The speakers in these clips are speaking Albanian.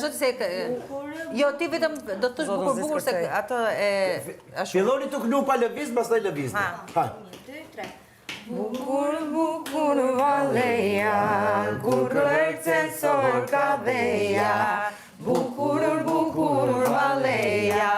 Vazhdo të se... Jo, ti vetëm do të thush bukur se atë e... Filloni të knu pa lëviz, pastaj lëviz. Ha. 1, 2, 3. Bukur, bukur valeja, kur kërcen sor kaveja. Bukur, bukur valeja,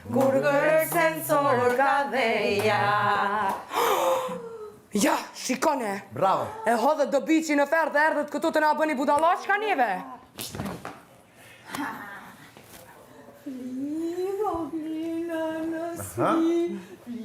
kur kërcen sor kaveja. Ja, shikone. Bravo. E hodhe do bici në ferë dhe erdhët këtu të na bëni budalash ka njeve.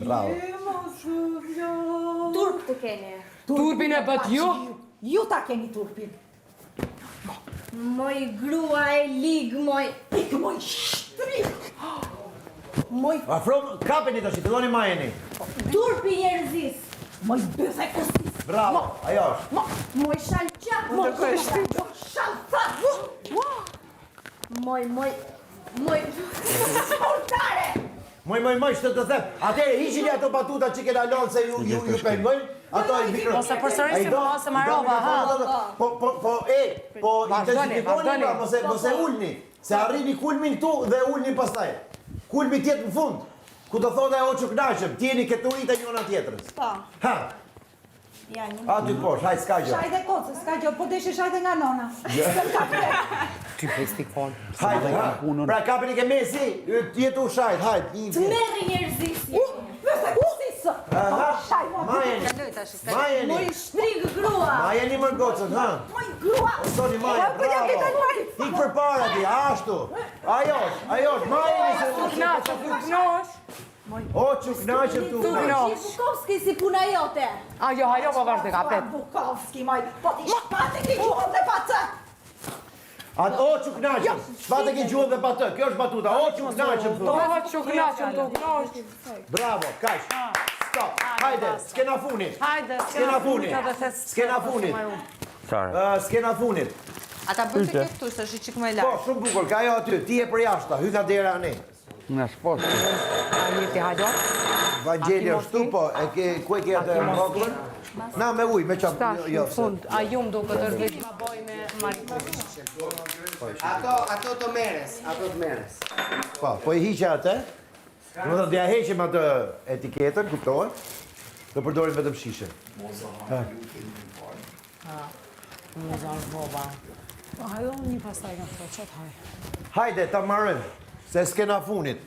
Bravo. Turp të keni. Turbin e bët ju? Ju ta keni turpin. Moj grua e lig, moj... Ik moj shtrik. Moj Afro, kapeni tash, filloni majeni. Turpi njerëzis. moj bëse kësis. Bravo, ajo është. Moj shalqak. Moj shalfat. Moj... Sportare. Moj, që të them. Atëre, hiqini ato batuta që kena lënë se ju pengojnë. Ato i mikro. Ose përsërisim ose marova, ha. Po intensifikoni pra, mos e ulni. Se arrini kulmin këtu dhe ulni pastaj. Kulmi tjetë në fund. Ku të thotë e o që knaqëm, tjeni keturit e njona tjetërës. Pa. Ha. Aty posh, hajt, s'ka gjë. Shajde kocë, s'ka gjë, po deshe shajde nga nona. Ty festikon. Hajt, pra kapeni ke mesi, jetu shajt, hajt. Të merri njerëzis. Bëse kësisë. Majeni. Moj shtrig grua. Majeni më gocën, ha. Moj grua. Osoni Maja, bravo. Ik për para ti, ashtu. Ajosh, majeni se... Knaqë. O, që knaqëm tu. Bukovski si puna jote. Ajo, po vazhde ka pet. Bukovski, maj, po ti shpate ki gjuhën dhe patë. O, që knaqëm, shpate ki gjuhën dhe patë, kjo është batuta, o, që knaqëm tu. O, që knaqëm tu. Bravo, kash. Stop, hajde, s'kena funit. S'kena funit. Ata bërë të këtu, së është qikë më e Po, lartë. shumë bukur, ka jo aty, ti e për jashta, hyka dera ne. Në shposh. A jeti hajdo? Vangeli është tu, po, ku e ke atë mboklën? Na, me uj, me qapë, Tash, jo. në fund, a ju më duke tërgjit ma boj me Marikovic. Ato të meres. Po i hiqe atë, në më thënë, dhja heqim atë etiketën, kuptohet, dhe përdorim vetëm shishe. Muzan boba. Ajo një pasaj nga të qëtë haj. Hajde, ta marrim, se s'kena funit.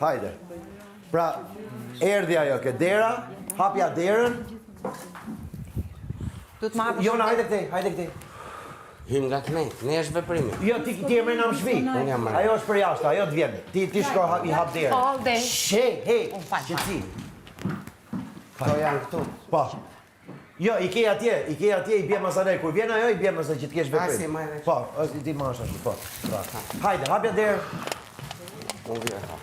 Hajde. Pra, erdi ajo ke dera, hapja derën. Jona, hajde këtej. Hym nga kënej, ne është veprimi. Jo, ti e mërë në më shvi. Ajo është për jashtë, ajo të vjen. Ti shko i hap derën. Alde. Hej, qëtësi. To janë këtu. Po. Jo, i ke atje, i bje masanej. Kur vjen ajo, i bje masanej që t'kesh veprim. Asi, majre. Po, ti ma është ashtu, po. Hajde, hapja derën.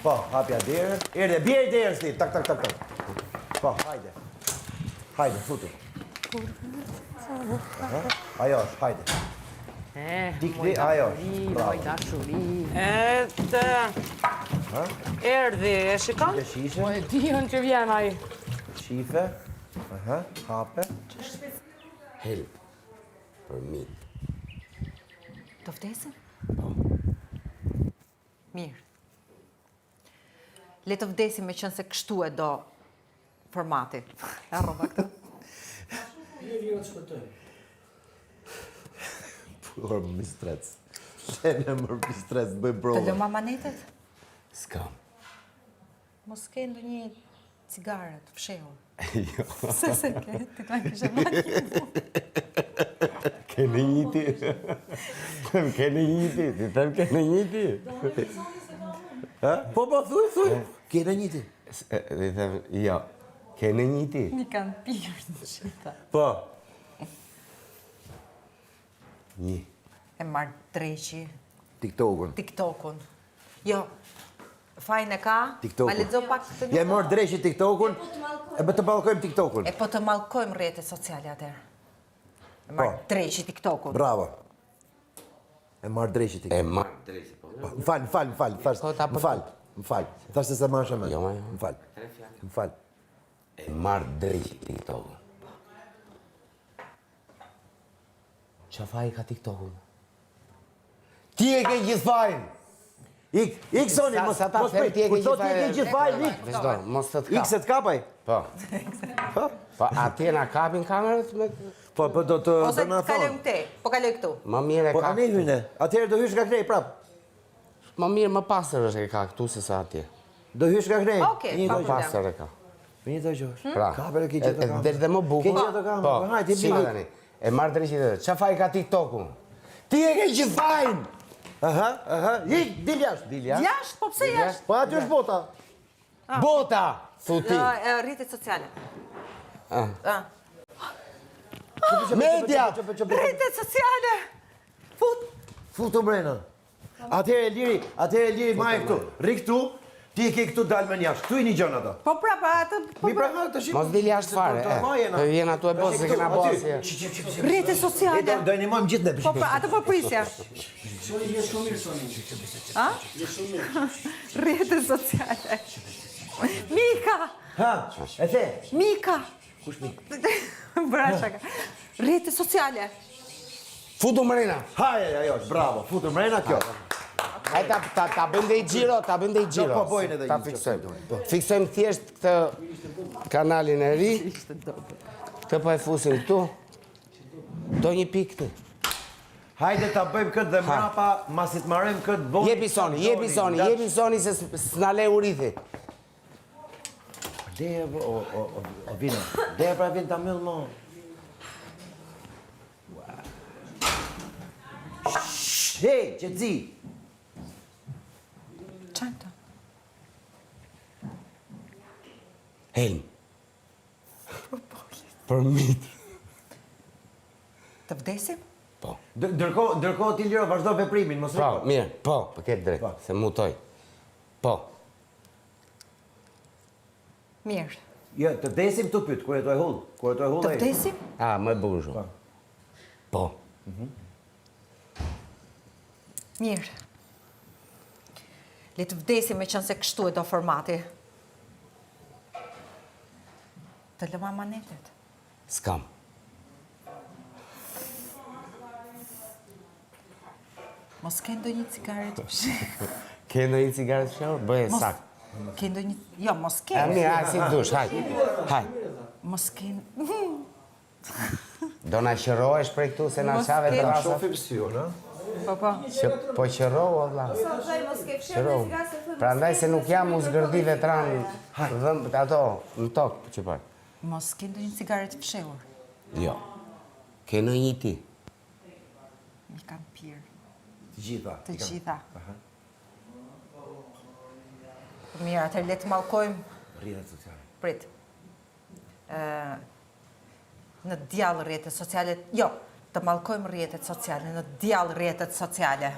Po, hapja derën. Erdhe, bje i derën s'ti, tak. Po, hajde. Hajde, futu. Ajo është, hajde. Dikti, ajo është. Moj dashuri. Erdi, e shikon? Shishe. Po e diën që vjen ai. Shife. Hape. Help. Për mi. Të vdesin? Mirë. Le të vdesim me qënë se kështu e do formati. E rroba këtë? Por më mistrec. Shene më mistrec, bëj Të provë. lëma manetet? S'kam. Mos ke ndë një cigaret, fshehur. Jo. Se ke, ti të kishe makinë. Kene njëti. Ti them kene njëti. Po, thuj. Kene njëti. Ti them, jo. Kene njëti. Një kanë pirë në qita. Po. Një. E marrë dreqi, TikTokun. Jo, fajnë e ka, TikTokun. ma ledzo pak të Ja mërë dreqi TikTokun, e bë të ballkojmë TikTokun. E po të mallkojmë rrjetet sociale atëherë. E marrë dreqi TikTokun. Bravo. E marrë dreqi TikTokun. E marrë drejtë, po. Më fal. Thash se ma shëmë. Jo. Më fal. E marrë drejtë TikTokun. Qa faj ka TikTokun? Ti e ke gjithë fajin. Ik Soni, mos prit. Kur thot ti e ke gjithë fajin, ik. Vazhdo, mos të Ik kap. se të kapaj. Po. Po, atje na kapin kamerët me... Po do të Ose na të kaloj thon. këte, po kaloj këtu. Më mirë e Po ka... ani hyne. Atëherë do hysh nga knej prap. Më mirë më pasër është e ka këtu se sa atje. Do hysh nga knej. Okej, Një pa do Më problem. pasër e ka. Një do gjosh. Pra, Kapere ke gjithë të kamerë. Dhe më bukur. Ke gjithë të kamerë. Po, Hajde, si bini. tani. E marrë drejtë dhe. Qa faj ka TikTok-u? Ti e ke gjithë fajin! Aha. Ik, dil jashtë. Dil jashtë? Jashtë, po pse jashtë? Po aty është bota. Bota! Thu ti. Rrjetet sociale. Media! Rrjetet sociale! Futu mrena. Atëherë liri maj këtu. Ri këtu, ti e ke këtu dalë me jashtë. Këtu i një gjën ato. Po prapa atë... Mi pra të shikoj. Mos dil jashtë fare. Po vjen atu e bosë se kena bosë. Rrjetet sociale. Do animojmë gjithë ne. Po pra, atë po prisja. A? Rrjetet sociale. Mika! Ha, e the. Mika! Kush Mika? Brashaka. Rrjetet sociale. Futu mrena. Haje, ajo është, bravo. Futu mrena kjo. Haj ta bëjmë i gjiro, Po, bojnë edhe Ta një fiksojmë. Fiksojmë thjesht këtë kanalin e ri. Këtë po e fusim këtu. Do një pikë këtu. Hajde ta bëjmë këtë dhe mrapa, masit marrem këtë bonë. Jepi soni se s'na le urithi. Deja, o vina. Deja pra vin ta myllë mo. Hej, qëtëzi. Qanto? Helm. Për mitë. Të vdesim? Po. Ndërkohë ti liro vazhdo veprimin, mos Pra, riko. mirë, po, për ketë drejtë, se mutoj. Po. Mirë. Jo, të vdesim të pyt, kur e të e hull. Kur e të e hull Të vdesim? A, më e bukur shumë. Po. Mirë. Le të vdesim me qënë se kështu e do formati. Të lëma manetet. S'kam. Mos ke ndo një cigaret të pshirë. Ke në një cigaret shërë? Bëje sak. Ke ndo një... Jo, mos ke. E mirë, a, si dush, haj. Haj. Mos ke... Do na qërohesh prej këtu se na Mos qave ke- të rasa. Shofim si jo, në? Po. Po qërohu, o vla. Qërohu. Pra ndaj se nuk jam u zgërdi vetran dhëmbët ato në tokë, që për. Mos ke ndo një cigaret të pshirë. Jo. Ke në një ti. Mi kam pirë. Të gjitha. Të gjitha. Mirë, atër le të mallkojmë... Rrjetet sociale. Prit. Në djallë rrjetet sociale... Jo, të mallkojmë rrjetet sociale, në djallë rrjetet sociale.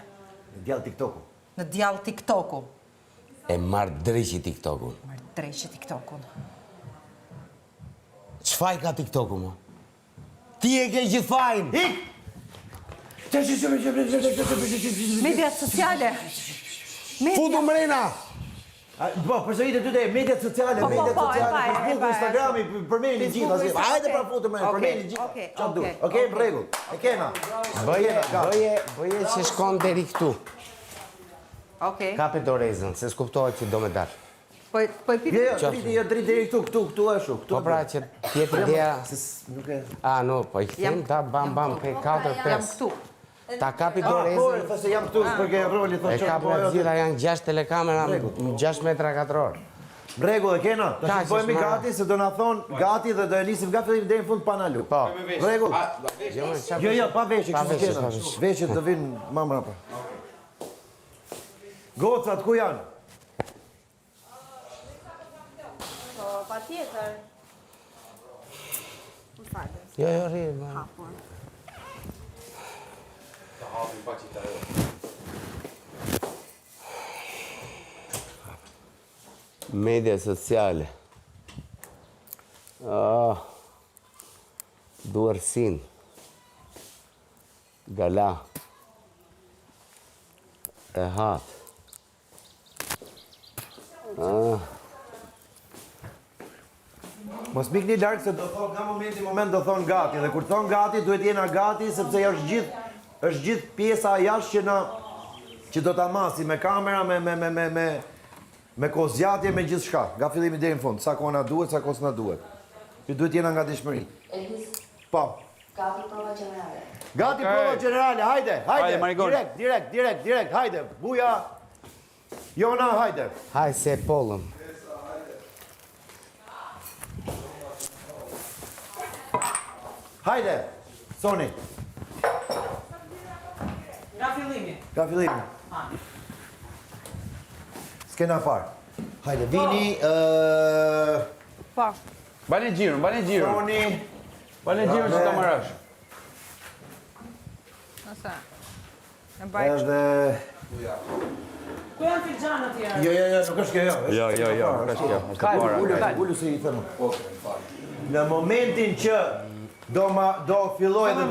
Në djallë TikToku. Në djallë TikToku. E marrë drejqi TikTokun. Marë drejqi TikTokun. Qfaj ka TikToku, mo? Ti e ke gjithë fajin! Ik! Mediat sociale. Futu mrena! Po, përsëritë ty te mediat sociale, Po, Facebook, Instagrami, përmeni gjitha. Hajde pra futu me, përmeni gjitha. Qa duhet? Okej, në rregull. E kena. Bëje që shkon deri këtu. Okej. Kape dorezën, se s'kuptohet që do me dalë. Po e pipi. Jo, drejt deri këtu, këtu është. Po pra që tjetë ideja... Nuk e... A, no, po i këthim, ta bam, ke 4-5. Jam këtu. Ta kapi Po, e dorezën, thë se jam këtu, për ke roli, e thë kapi në gjitha janë 6 telekamera, 6 metra katror. Në rregull, e kena. Ka, Tash bëhemi që s'ma- gati, se do na thonë gati dhe do e nisim nga fillim deri në fund pa na lu. Po. Në rregull. Jo, pa veshje, Pa kështu veshje, kena. pa veshje. Veshjet do vinë më mbrapa. Gocat ku janë? Po, pa tjetër. Më falë. Jo, rri, ma. Media sociale. Duarsin. Gala. E hat. Mos mikni larg se do thonë nga momenti në moment do thonë gati dhe kur thonë gati duhet jena gati sepse është gjithë pjesa jashtë që që do ta masi me kamera, me kozjatje, me gjithë shka. Nga fillimi deri në fund. Sa kohë na duhet, sa kohë s'na duhet. Ti duhet jena nga dishmëri. Elvis, Po. gati prova generale. Gati prova generale, hajde, Hajde, Marigon. direkt, hajde. Buja, Jona, hajde. Haj se pollëm. Hajde, Soni. Nga fillimi. Ka fillimi. S'kena far. Hajde, vini, Bane gjirën. Soni, Bane gjirën që ta marrësh. Nëse. E bajt. edhe... Ku janë filxhanët tjerë? Jo, nuk është kjo, jo. Jo, ka shkja. Është të para. Ullu se i thëmë. Në momentin që do filloj dhe